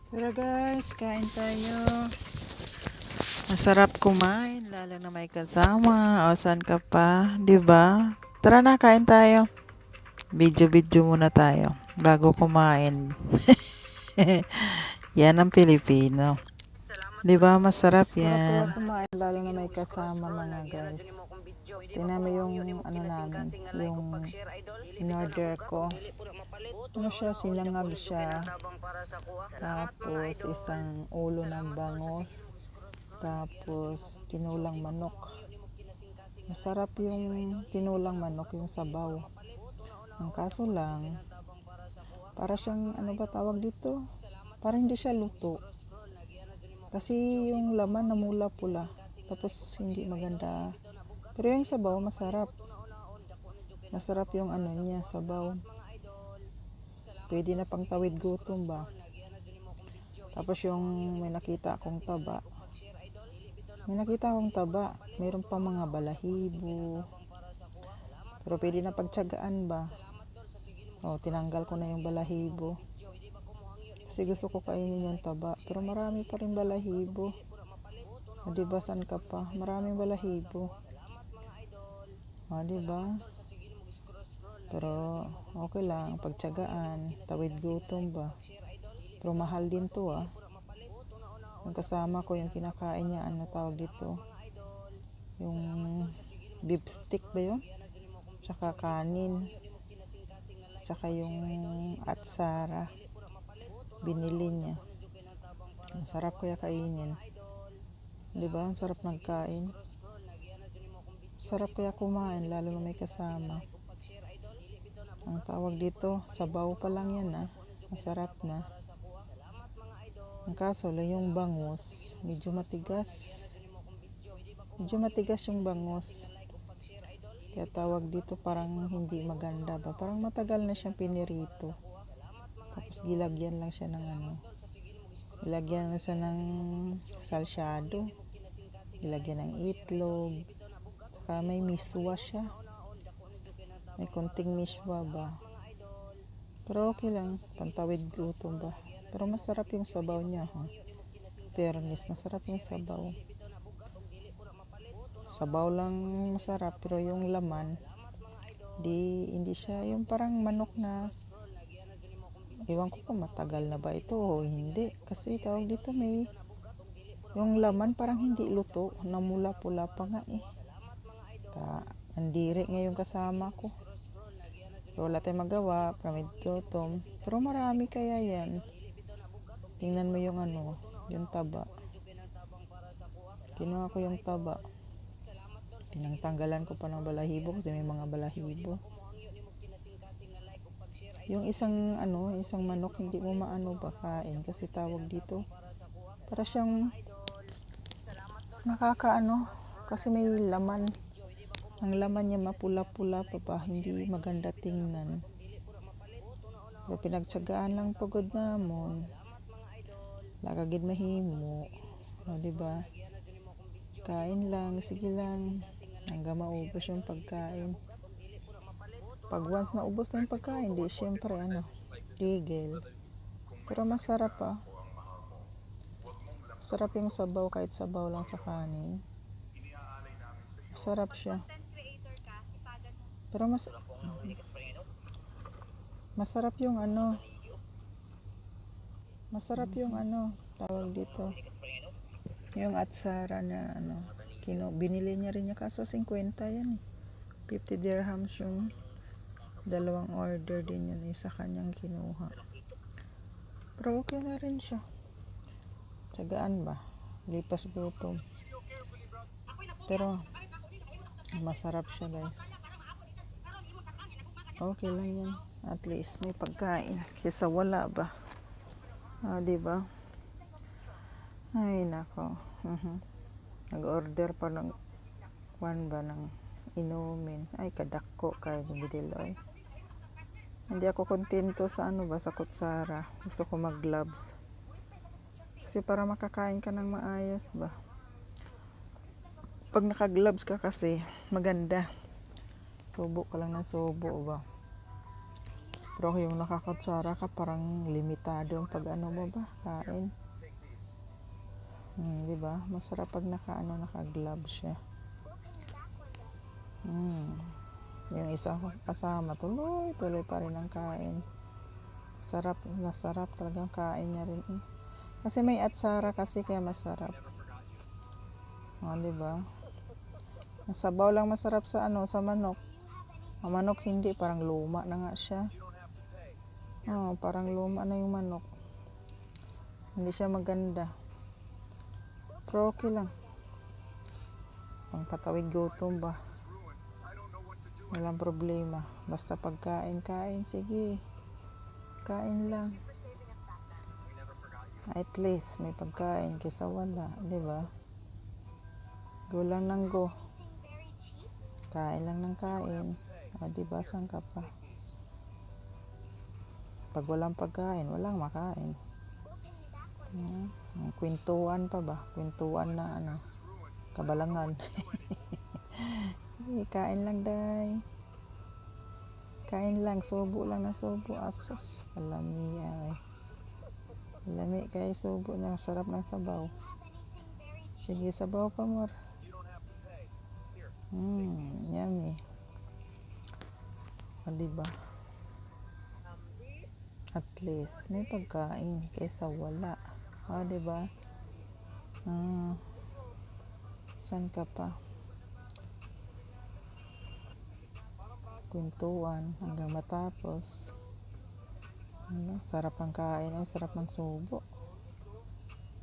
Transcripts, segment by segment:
Tara guys, kain tayo. Masarap kumain, lalo na may kasama. O, saan ka pa? 'Di ba? Tara na, kain tayo. Video-video muna tayo bago kumain. Yan ang Pilipino. 'Di ba? Masarap Sarap kaya yan. kumain lalo na may kasama mga guys. Tingnan mo yung ano namin, yung in-order ko. Ano siya, sinangag siya. Tapos isang ulo ng bangus. Tapos tinulang manok. Masarap yung tinulang manok, yung sabaw. Ang kaso lang, para siyang ano ba tawag dito? Para hindi siya luto. Kasi yung laman namula pula. Tapos hindi maganda. Pero yung sabaw masarap. Masarap yung ano niya, sabaw. Pwede na pang tawid gutom ba. Tapos yung may nakita akong taba. Mayroon pa mga balahibo. Pero pwede na pagtiyagaan ba. O, tinanggal ko na yung balahibo. Kasi gusto ko kainin yung taba. Pero marami pa rin balahibo. O, diba, saan ka pa? Maraming balahibo. O, diba? Pero okay lang, pagtiyagaan, tawid gutom ba. Pero mahal din to ah. Yung kasama ko, yung kinakain niya, ano tawag dito? Yung beef stick ba yun? Tsaka kanin. Tsaka yung atsara. Binili niya. Ang sarap kaya kainin. Diba? Ang sarap nagkain. Sarap kaya kumain, lalo na may kasama. Ang tawag dito, sabaw pa lang yan ah. Masarap na. Ang kaso lang yung bangus, medyo matigas. Medyo matigas yung bangus. Kaya tawag dito parang hindi maganda ba. Parang matagal na siyang pinirito. Tapos gilagyan lang siya ng ano. Gilagyan lang siya ng salsyado. Gilagyan ng itlog. Saka may miswa siya. May konting miswa ba. Pero okay lang, pantawid gutom ba. Pero masarap yung sabaw niya ha. Fairness, masarap yung sabaw. Sabaw lang masarap, pero yung laman, hindi siya yung parang manok na, ewan ko pa matagal na ba ito o hindi. Kasi tawag dito may, yung laman parang hindi luto, namula pula pa nga eh. Nandiri ngayon kasama ko. Pero wala tayong magawa, pramid gutom. Pero marami kaya yan. Tingnan mo yung ano, yung taba. Kinuha ko yung taba. Tinanggalan ko pa ng balahibo kasi may mga balahibo. Yung isang ano, isang manok hindi mo maano ba kain kasi tawag dito. Para siyang nakakaano kasi may laman. Ang laman niya mapula-pula pa ba, hindi maganda tingnan. Pero pinagtiyagaan lang pagod namon. Lagagid mahimo. O, diba? Kain lang, sige lang. Hanggang maubos yung pagkain. Pag once na ubos na yung pagkain, di syempre ano, tigil. Pero masarap ah. Sarap yung sabaw kahit sabaw lang sa kanin. Masarap siya. Pero masarap yung ano. Masarap yung ano, tawag dito. Yung atsara na ano, binili niya rin niya kaso 50 yan eh. 50 dirhams yung dalawang order din yun, isa kanyang kinuha. Pero okay na rin siya. Tiyagaan ba? Lipas gutom. Pero masarap siya guys. Okay lang yan. At least may pagkain. Kesa wala ba? Ah, diba? Ay nako. Nag-order pa ng ng inumin. Ay kadako kay Bidiloy. Hindi ako kontento sa ano ba, sa kutsara. Gusto ko mag-gloves. Kasi para makakain ka ng maayos ba. Pag naka-gloves ka kasi, maganda. Subo ka lang ng subo ba. Pero yung nakakutsara ka, parang limitado ang pag ano mo ba, kain. Di ba? Masarap pag naka-glove siya. Yung isang kasama, tuloy pa rin ang kain. Masarap talagang kain niya rin eh. Kasi may atsara kasi kaya masarap. Di ba? Sabaw lang masarap sa sa manok. Ang manok hindi, parang luma na nga siya. Parang luma na yung manok. Hindi siya maganda. Pero okay lang. Pangpatawid gutom ba? Walang problema. Basta pagkain, sige. Kain lang. At least may pagkain kaysa wala, di ba? Go lang ng go. Kain lang ng kain. Di ba, saan ka pa? Pag walang pagkain, walang makain. Kwentuhan pa ba? Kwentuhan na kabalangan. Kain lang, day. Kain lang, subo lang na subo. Asos, kalami ay. Lami kayo subo na, sarap ng sabaw. Sige, sabaw pa more. Yummy. Diba? At least may pagkain kaysa wala. Diba? San ka pa? Kwentuhan hanggang matapos. Sarap ng kain, ay sarap ng subo.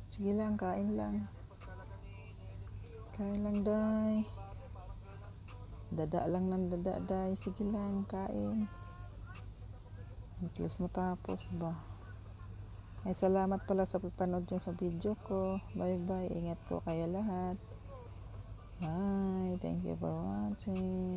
Sige lang, kain lang. Kain lang, day. Dada lang ng dada, day. Sige lang, kain. At least matapos ba? Ay, salamat pala sa panood nyo sa video ko. Bye-bye. Ingat po kayo lahat. Bye. Thank you for watching.